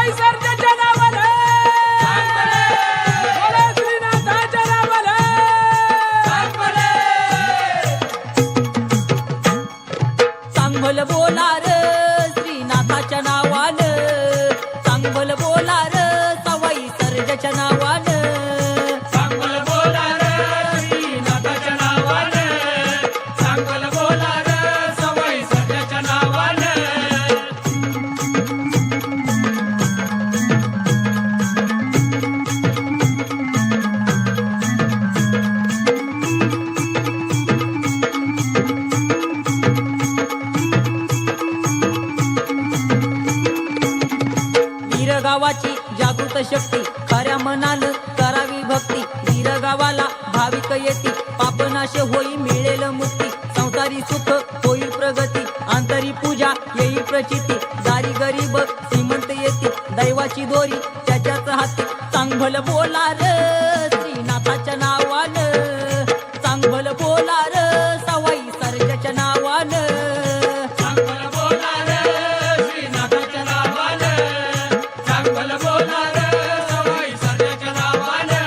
सवाई सरजेच्या नावानं बोला श्रीनाथाच्या नावानं चांगलं बोला रे श्रीनाथाच्या नावानं चांगलं बोला रे सवाई सर्जाच्या नावानं चांगलं बोला रे श्रीनाथाच्या नावानं चांगलं बोला रे सवाई सरजेच्या नावानं वीर गावाची जागृत शक्ती खऱ्या मनानं करावी भक्ती वीर गावाला भाविक येती पापनाश होई मिळेल मुक्ती संसारी सुख होईल प्रगती आंतरी पूजा येईल प्रचिती दारी गरीब श्रीमंत येते दैवाची दोरी त्याच्याच हाती चांगलं बोला रे श्रीनाथाच्या नावानं चांगलं बोला रे सवाई सर्जाच्या नावानं चांगलं बोला रे श्रीनाथाच्या नावानं चांगलं बोला रे सवाई सरजेच्या नावानं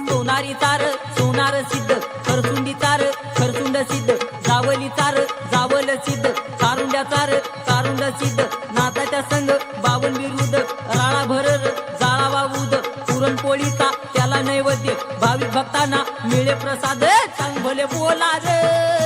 सोनारी तार सोनार सिद्ध खरसुंडी तार खरसुंड सिद्ध जावली तार जावल सिद्ध कारुंड्या तार कारुंड सिद्ध नाथाच्या संग बावन विरुद्ध राळा भरर जाळावा उद पुरणपोळीचा त्याला नैवेद्य भाविक भक्तांना मिळे प्रसाद चांगले बोला रे